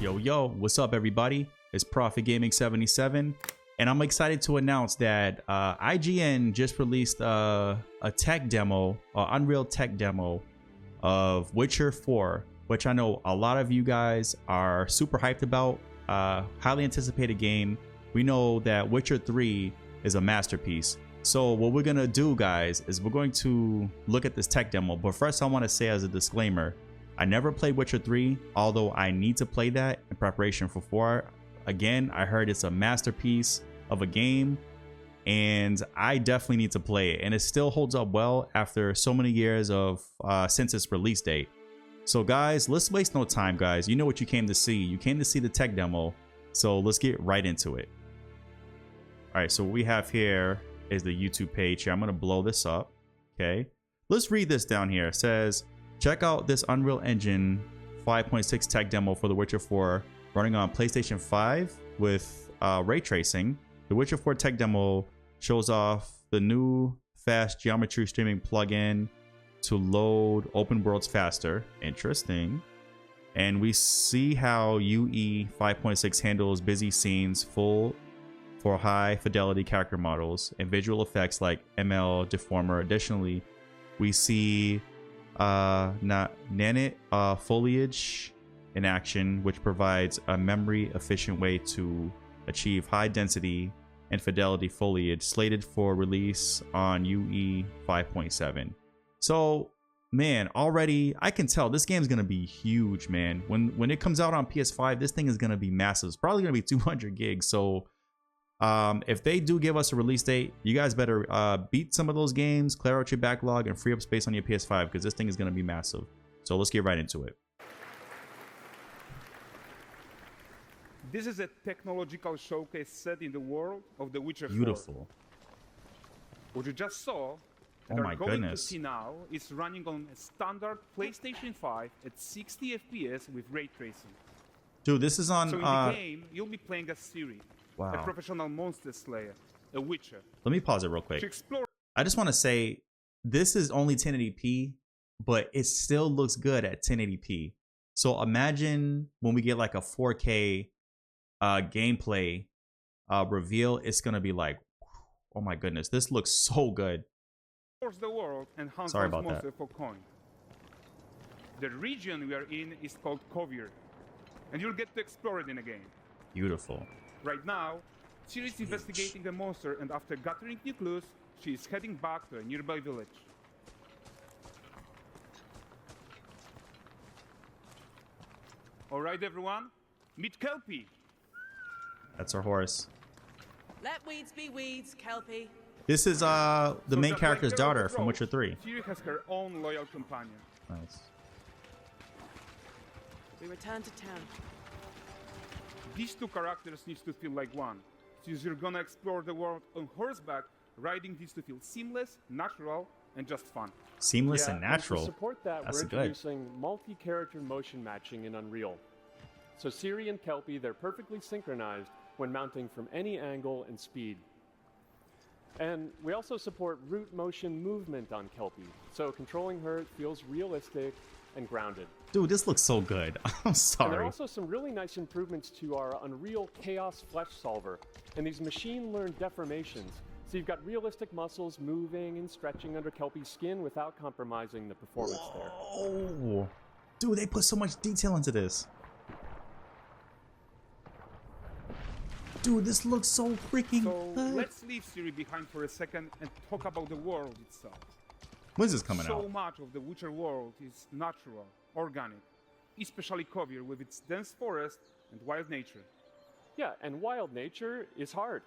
Yo, what's up, everybody? It's Prophet Gaming 77, and I'm excited to announce that IGN just released a tech demo, Unreal tech demo of Witcher 4, which I know a lot of you guys are super hyped about. Highly anticipated game. We know that Witcher 3 is a masterpiece. So what we're gonna do, guys, is we're going to look at this tech demo. But first, I want to say as a disclaimer, I never played Witcher 3, although I need to play that in preparation for 4. Again, I heard it's a masterpiece of a game, and I definitely need to play it. And it still holds up well after so many years of since its release date. So guys, let's waste no time, guys. You know what you came to see. You came to see the tech demo. So let's get right into it. All right, so what we have here is the YouTube page here. I'm going to blow this up. Okay, let's read this down here. It says, check out this Unreal Engine 5.6 tech demo for The Witcher 4 running on PlayStation 5 with ray tracing. The Witcher 4 tech demo shows off the new fast geometry streaming plugin to load open worlds faster. Interesting. And we see how UE 5.6 handles busy scenes for high fidelity character models and visual effects like ML Deformer. Additionally, we see nanite foliage in action, which provides a memory efficient way to achieve high density and fidelity foliage, slated for release on UE 5.7. So man, already I can tell this game's gonna be huge, man. When it comes out on PS5, this thing is gonna be massive. It's probably gonna be 200 gigs. So if they do give us a release date, you guys better beat some of those games, clear out your backlog, and free up space on your PS5, because this thing is going to be massive. So let's get right into it. This is a technological showcase set in the world of The Witcher 4. Beautiful. What you just saw, Oh my going goodness. to see now, is running on a standard PlayStation 5 at 60 FPS with ray tracing. Dude, this is on... So in the game, you'll be playing as Ciri, wow. a professional monster slayer, a witcher. Let me pause it real quick. To explore. I just want to say, this is only 1080p, but it still looks good at 1080p. So imagine when we get like a 4K gameplay reveal, it's going to be like, oh my goodness, this looks so good. The world and hunt Sorry about monster that. for coin. The region we are in is called Kovir, and you'll get to explore it in a game. Beautiful. Right now, Ciri is investigating the monster, and after gathering new clues, she is heading back to a nearby village. Alright everyone, meet Kelpie! That's our horse. Let weeds be weeds, Kelpie. This is the So main just character's like Geralt daughter of from Rivia, Witcher 3. Ciri has her own loyal companion. Nice. We return to town. These two characters need to feel like one. Since you're gonna explore the world on horseback, riding needs to feel seamless, natural, and just fun. Seamless and to natural. support that, That's we're good. introducing multi-character motion matching in Unreal. So Ciri and Kelpie, they're perfectly synchronized when mounting from any angle and speed. And we also support root motion movement on Kelpie, so controlling her feels realistic and grounded. Dude, this looks so good. I'm And there are sorry. also some really nice improvements to our Unreal Chaos Flesh Solver and these machine-learned deformations. So you've got realistic muscles moving and stretching under Kelpie's skin without compromising the performance there. Oh, dude, they put so much detail into this. Dude, this looks so freaking So good. let's leave Ciri behind for a second and talk about the world itself. When's this coming So out? much of the Witcher world is natural, organic, especially Kovir with its dense forest and wild nature. Yeah, and wild nature is hard.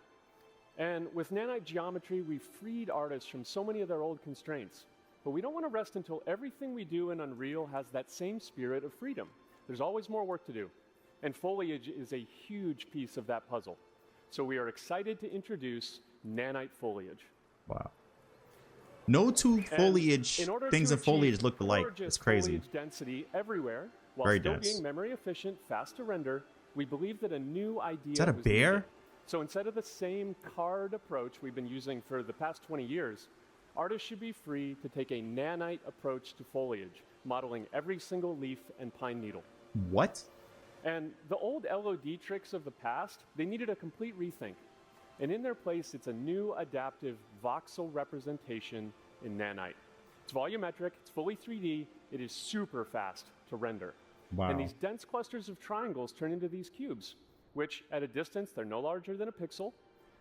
And with nanite geometry, we've freed artists from so many of their old constraints. But we don't want to rest until everything we do in Unreal has that same spirit of freedom. There's always more work to do. And foliage is a huge piece of that puzzle. So we are excited to introduce nanite foliage. Wow. No two And foliage in order things to of foliage achieve look alike. gorgeous It's crazy. Foliage density everywhere, while Very still dense. being memory efficient, fast to render, we believe that a new idea Is that a was bear? needed. So instead of the same card approach we've been using for the past 20 years, artists should be free to take a nanite approach to foliage, modeling every single leaf and pine needle. What? And the old LOD tricks of the past, they needed a complete rethink. And in their place, it's a new adaptive voxel representation in Nanite. It's volumetric, it's fully 3D, it is super fast to render. Wow. And these dense clusters of triangles turn into these cubes, which at a distance, they're no larger than a pixel,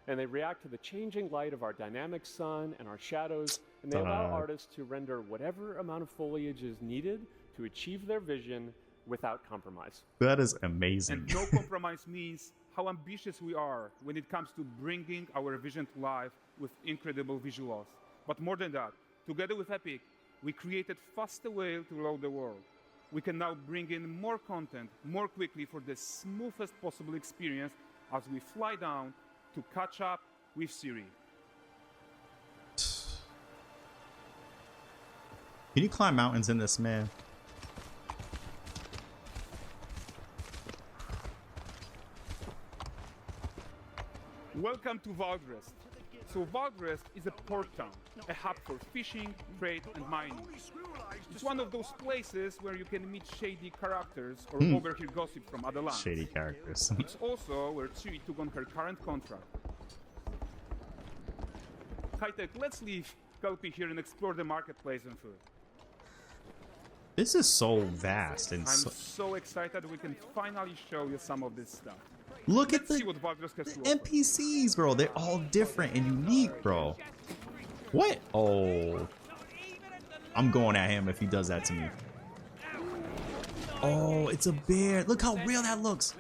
and they react to the changing light of our dynamic sun and our shadows, and they allow artists to render whatever amount of foliage is needed to achieve their vision without compromise. That is amazing. And no compromise means how ambitious we are when it comes to bringing our vision to life with incredible visuals. But more than that, together with Epic, we created faster way to load the world. We can now bring in more content more quickly for the smoothest possible experience as we fly down to catch up with Siri. Can you climb mountains in this, man? Welcome to Valdrest. So Valdrest is a port town, a hub for fishing, trade, and mining. It's one of those places where you can meet shady characters or overhear gossip from other lands. Shady characters. It's also where Ciri took on her current contract. High-tech, let's leave Kelpie here and explore the marketplace and food. This is so vast and I'm so excited we can finally show you some of this stuff. look at Let's see the what Valdrest has to offer. NPCs, bro. They're all different and unique, bro. What? Oh. I'm going at him if he does that to me. Oh, it's a bear. Look how real that looks.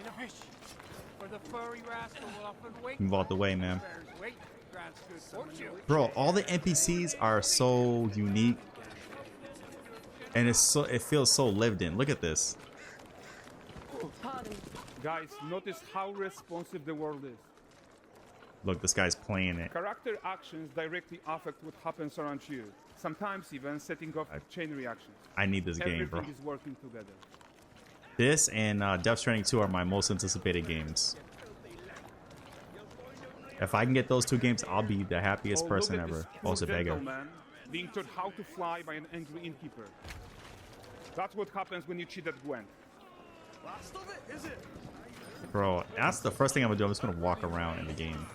Move out the way, man. Bro, all the NPCs are so unique. And it feels so lived in. Look at this. Guys, notice how responsive the world is. Look, this guy's playing it. Character actions directly affect what happens around you. Sometimes even setting off chain reactions. I need this game, bro. Everything is working together. This and Death Stranding 2 are my most anticipated games. If I can get those two games, I'll be the happiest Oh, person look at ever. this Also, poor beggar. gentleman being taught how to fly by an angry innkeeper. That's what happens when you cheat at Gwent. Bro, that's the first thing I'm gonna do. I'm just gonna walk around in the game.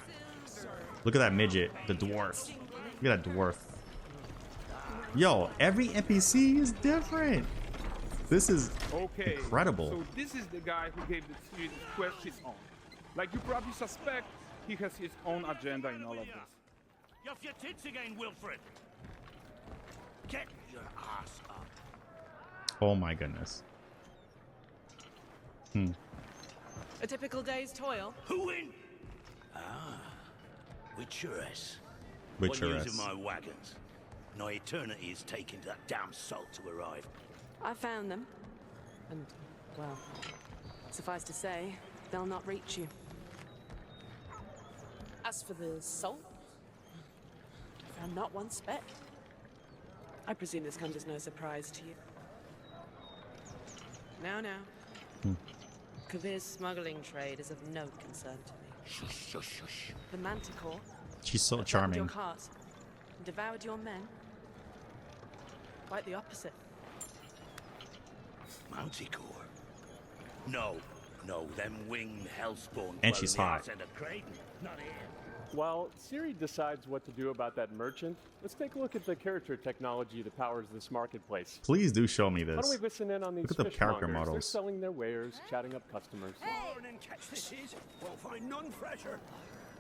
Look at that midget, the dwarf. Look at that dwarf. Yo, every NPC is different. This is Okay, incredible. so this is the guy who gave the series quest his own. Like you probably suspect, he has his own agenda in all of this. You're off your tits again, Wilfred. Get your ass up. Oh my goodness. A typical day's toil. Who in? Witcheress. One Witcheress. using my wagons. No eternity is taking that damn salt to arrive. I found them. And, well, suffice to say, they'll not reach you. As for the salt, I found not one speck. I presume this comes as no surprise to you. Now. Kavir's smuggling trade is of no concern to me. Shush, shush, shush. The Manticore She's so attacked charming. your cart and devoured your men. Quite the opposite. Manticore. No, them winged hellspawn. And she's hot. Not here. While Ciri decides what to do about that merchant, let's take a look at the character technology that powers this marketplace. Please do show me Why don't we this. listen in on these Look at the character fishmongers? They're models. selling their wares, chatting up customers. Morning, catch this is. We'll find none fresher.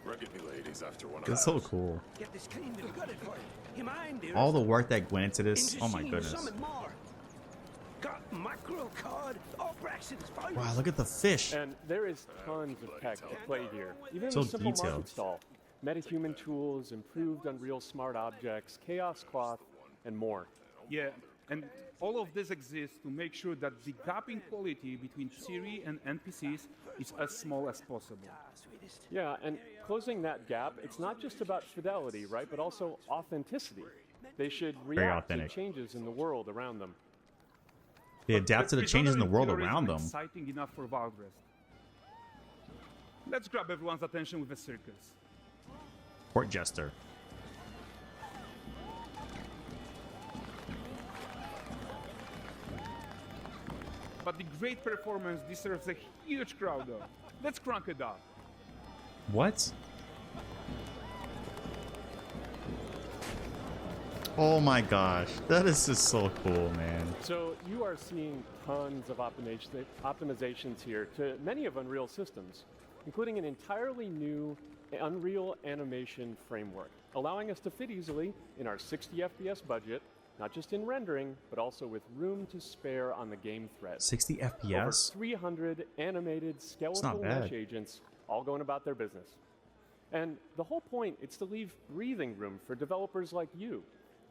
Rugged ladies after one of It's so cool. Get this cleaned and gutted for you. You mind, dear? All the work that went into this. Oh my goodness. Something more. Got mackerel cod. Oh, Braxton's fine. Wow, look at the fish. And there is tons of tech to play here. Even in So a simple detailed. market stall. Metahuman tools, improved Unreal Smart Objects, Chaos Cloth, and more. Yeah, and all of this exists to make sure that the gap in quality between Ciri and NPCs is as small as possible. Yeah, and closing that gap, it's not just about fidelity, right? But also authenticity. They should react to authentic. changes in the world around them. They adapt to the changes in the world Already around them. Exciting enough for Valdrest. Let's grab everyone's attention with a circus. Court jester. But the great performance deserves a huge crowd though. Let's crank it up. What? Oh my gosh, that is just so cool, man. So you are seeing tons of optimizations here to many of Unreal systems, including an entirely new Unreal animation framework, allowing us to fit easily in our 60 FPS budget, not just in rendering, but also with room to spare on the game thread. 60 Over FPS? 300 animated skeletal bad. mesh agents, all going about their business. And the whole point is to leave breathing room for developers like you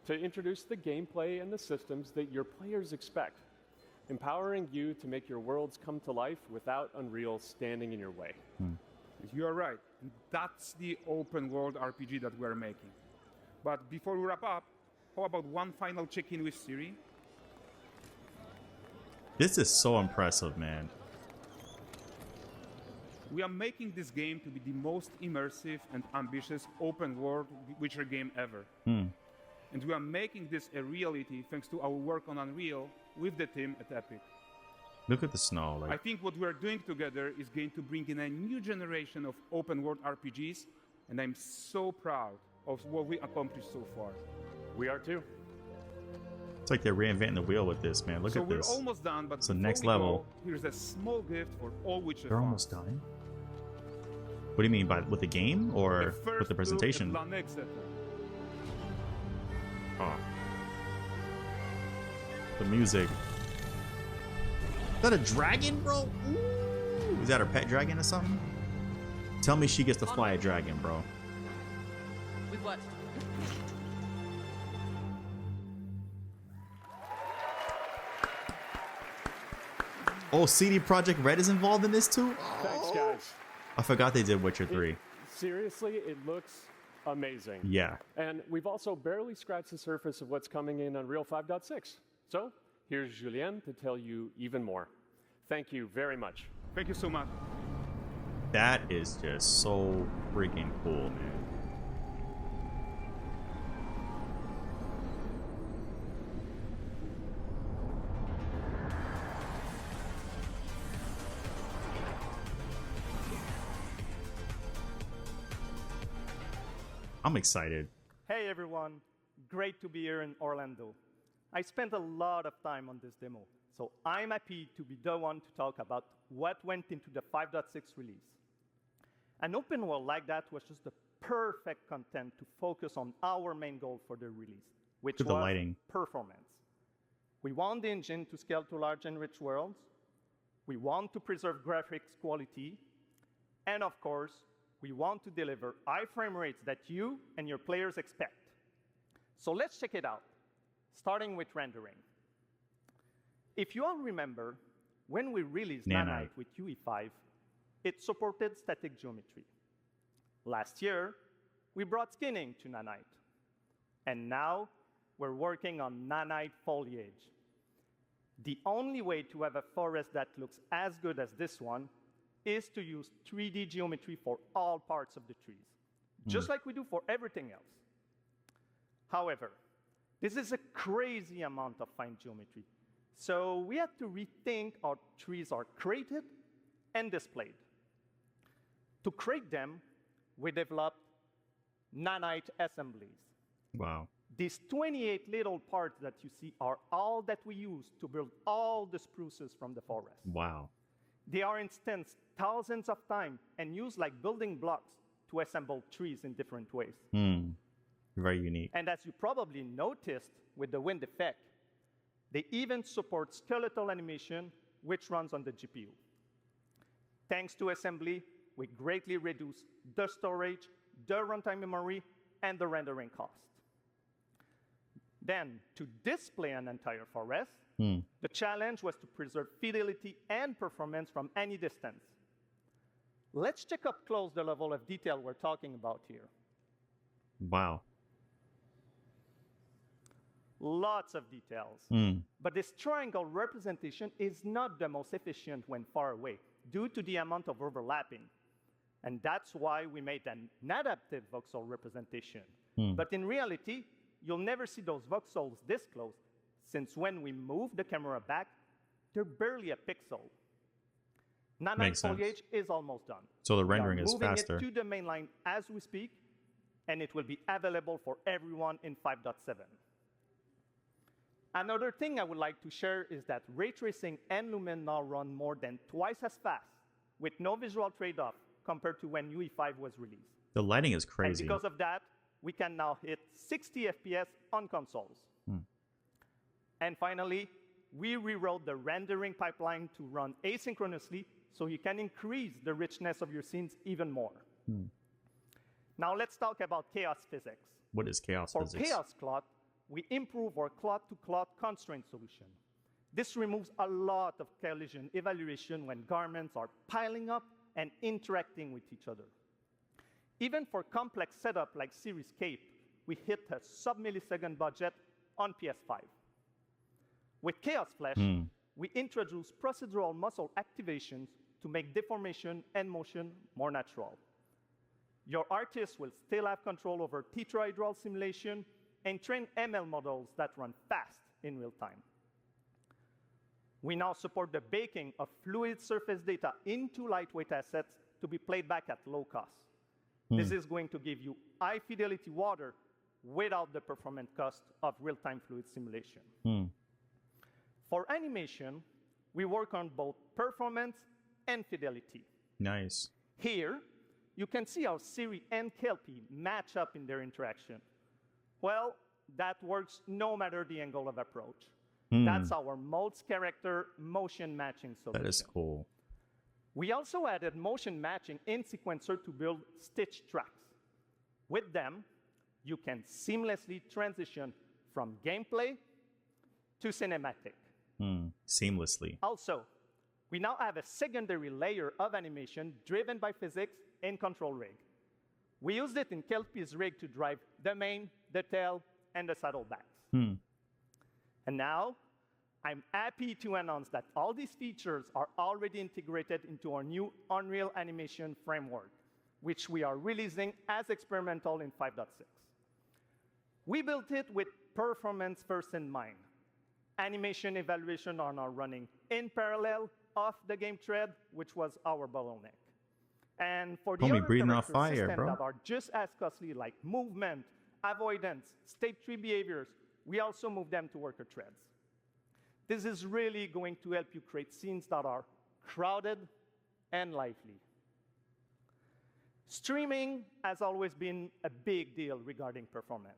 to introduce the gameplay and the systems that your players expect, empowering you to make your worlds come to life without Unreal standing in your way. You are right. That's the open world RPG that we're making. But before we wrap up, how about one final check-in with Siri? This is so impressive, man. We are making this game to be the most immersive and ambitious open world Witcher game ever. And we are making this a reality thanks to our work on Unreal with the team at Epic. Look at the snow. I Like, think what we are doing together is going to bring in a new generation of open world RPGs, and I'm so proud of what we accomplished so far. We are too. it's like they're reinventing the wheel with this, man. Look So at we're this. almost done, but the before next we level. go, here's a small gift for all Witcher They're fans. almost done. What do you mean by with the game or The with the first presentation? look at La Nexeta. Oh. The music. Is that a dragon, bro? Ooh. Is that her pet dragon or something? Tell me she gets to fly a dragon, bro. We've worked. Oh, CD Projekt Red is involved in this too? Thanks, guys. I forgot they did Witcher 3. Seriously, it looks amazing. Yeah. And we've also barely scratched the surface of what's coming in Unreal 5.6. So here's Julien to tell you even more. Thank you very much. Thank you so much. That is just so freaking cool, man. I'm excited. Hey everyone, great to be here in Orlando. I spent a lot of time on this demo, so I'm happy to be the one to talk about what went into the 5.6 release. An open world like that was just the perfect content to focus on our main goal for the release, which Look at the was lighting. performance. We want the engine to scale to large and rich worlds. We want to preserve graphics quality. And of course, we want to deliver high frame rates that you and your players expect. So let's check it out, starting with rendering. If you all remember, when we released Nanite. Nanite with UE5, it supported static geometry. Last year, we brought skinning to Nanite. And now, we're working on Nanite foliage. The only way to have a forest that looks as good as this one is to use 3D geometry for all parts of the trees, just like we do for everything else. However, this is a crazy amount of fine geometry, so we had to rethink how trees are created and displayed. To create them, we developed Nanite assemblies. Wow. These 28 little parts that you see are all that we use to build all the spruces from the forest. Wow. They are instanced thousands of times and used like building blocks to assemble trees in different ways. Very unique. And as you probably noticed with the wind effect, they even support skeletal animation, which runs on the GPU. Thanks to assembly, we greatly reduce the storage, the runtime memory, and the rendering cost. Then, to display an entire forest, the challenge was to preserve fidelity and performance from any distance. Let's check up close the level of detail we're talking about here. Wow. Lots of details. But this triangle representation is not the most efficient when far away, due to the amount of overlapping. And that's why we made an adaptive voxel representation. But in reality, you'll never see those voxels this close, since when we move the camera back, they're barely a pixel. Nanite Makes sense. foliage is almost done. So the We are rendering is moving faster. it to the main line as we speak, and it will be available for everyone in 5.7. Another thing I would like to share is that ray tracing and Lumen now run more than twice as fast with no visual trade-off compared to when UE5 was released. The lighting is And crazy. because of that, we can now hit 60 FPS on consoles. And finally, we rewrote the rendering pipeline to run asynchronously so you can increase the richness of your scenes even more. Now let's talk about chaos physics. What is chaos For physics? chaos cloth, we improve our cloth-to-cloth constraint solution. This removes a lot of collision evaluation when garments are piling up and interacting with each other. Even for complex setup like Series Cape, we hit a sub-millisecond budget on PS5. With Chaos Flesh, we introduce procedural muscle activations to make deformation and motion more natural. Your artist will still have control over tetrahedral simulation and train ML models that run fast in real time. We now support the baking of fluid surface data into lightweight assets to be played back at low cost. This is going to give you high fidelity water without the performance cost of real-time fluid simulation. For animation, we work on both performance and fidelity. Nice. Here, you can see how Siri and Kelpie match up in their interaction. Well, that works no matter the angle of approach. That's our Modes character motion matching solution. That is cool. We also added motion matching in Sequencer to build stitch tracks. With them, you can seamlessly transition from gameplay to cinematic. Seamlessly. Also, we now have a secondary layer of animation driven by physics in Control Rig. We used it in Kelpie's rig to drive the mane, the tail, and the saddlebags. And now, I'm happy to announce that all these features are already integrated into our new Unreal Animation framework, which we are releasing as experimental in 5.6. We built it with performance first in mind. Animation evaluation are now running in parallel off the game thread, which was our bottleneck. And for the Homie other breathing off character fire, systems bro. that are just as costly, like movement, avoidance, state tree behaviors, we also move them to worker threads. This is really going to help you create scenes that are crowded and lively. Streaming has always been a big deal regarding performance.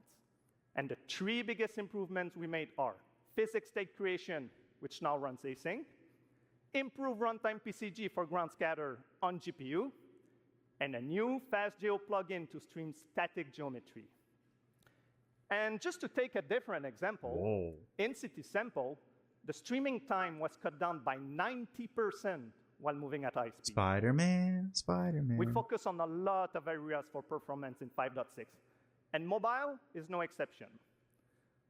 And the three biggest improvements we made are physics state creation, which now runs async, improve runtime PCG for ground scatter on GPU, and a new FastGeo plugin to stream static geometry. And just to take a different example, in City Sample, the streaming time was cut down by 90% while moving at high speed. Spider-Man, Spider-Man. We focus on a lot of areas for performance in 5.6, and mobile is no exception.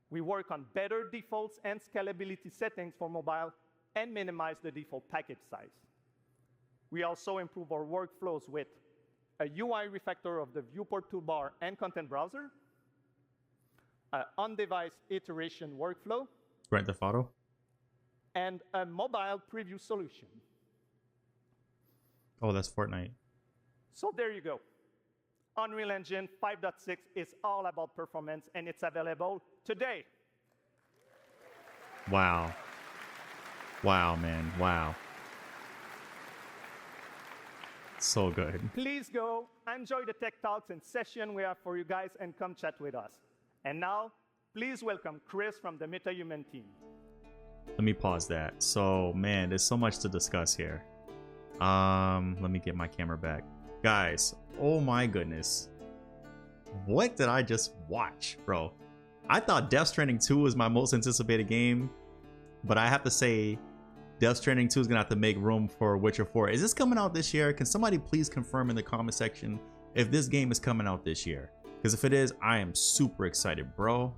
We work on better defaults and scalability settings for mobile and minimize the default package size. We also improve our workflows with a UI refactor of the viewport toolbar and content browser, an on-device iteration workflow, Grand Theft Auto. and a mobile preview solution. Oh, that's Fortnite. So there you go. Unreal Engine 5.6 is all about performance, and it's available today. Wow. Wow, man. Wow. So good. Please go enjoy the tech talks and session we have for you guys and come chat with us. And now, please welcome Chris from the MetaHuman team. Let me pause that. So, man, there's so much to discuss here. Let me get my camera back. Guys, oh my goodness. What did I just watch, bro? I thought Death Stranding 2 was my most anticipated game, but I have to say Death Stranding 2 is gonna have to make room for Witcher 4. Is this coming out this year? Can somebody please confirm in the comment section if this game is coming out this year? Because if it is, I am super excited, bro.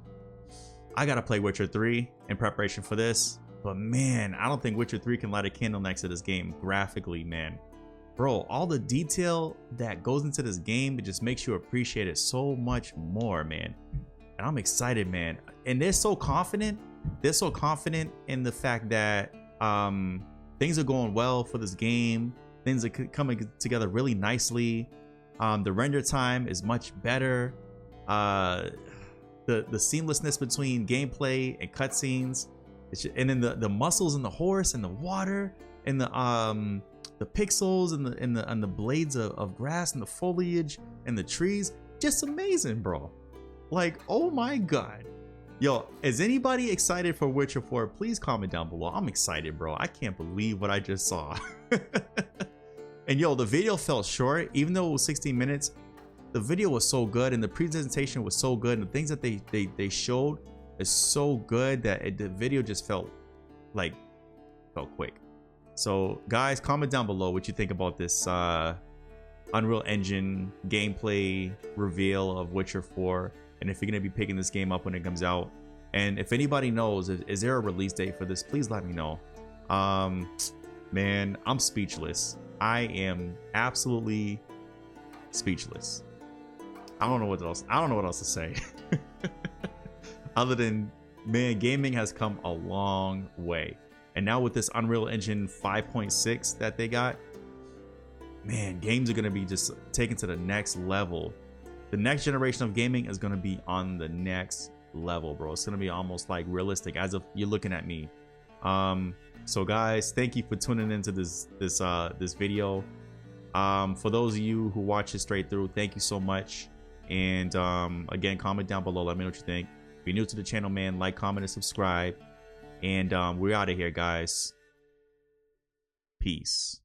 I gotta play Witcher 3 in preparation for this, but man, I don't think Witcher 3 can light a candle next to this game graphically, man. Bro, all the detail that goes into this game, it just makes you appreciate it so much more, man. And I'm excited, man. And they're so confident in the fact that Things are going well for this game. Things are coming together really nicely. The render time is much better. The seamlessness between gameplay and cutscenes, and then the muscles in the horse and the water and the pixels and the blades of grass and the foliage and the trees, just amazing, bro. Like, oh my god. Yo, is anybody excited for Witcher 4? Please comment down below. I'm excited, bro. I can't believe what I just saw. And yo, the video felt short. Even though it was 16 minutes, the video was so good and the presentation was so good, and the things that they showed is so good that the video just felt quick. So guys, comment down below what you think about this Unreal Engine gameplay reveal of Witcher 4, and if you're gonna be picking this game up when it comes out. And if anybody knows, is there a release date for this, please let me know. Man, I'm speechless. I am absolutely speechless. I don't know what else to say. Other than, man, gaming has come a long way. And now with this Unreal Engine 5.6 that they got, man, games are going to be just taken to the next level. The next generation of gaming is going to be on the next level, bro. It's going to be almost like realistic, as if you're looking at me. So guys, thank you for tuning into this video. For those of you who watch it straight through, thank you so much. And again, comment down below, let me know what you think. If you're new to the channel, man, like, comment, and subscribe. And we're out of here, guys. Peace.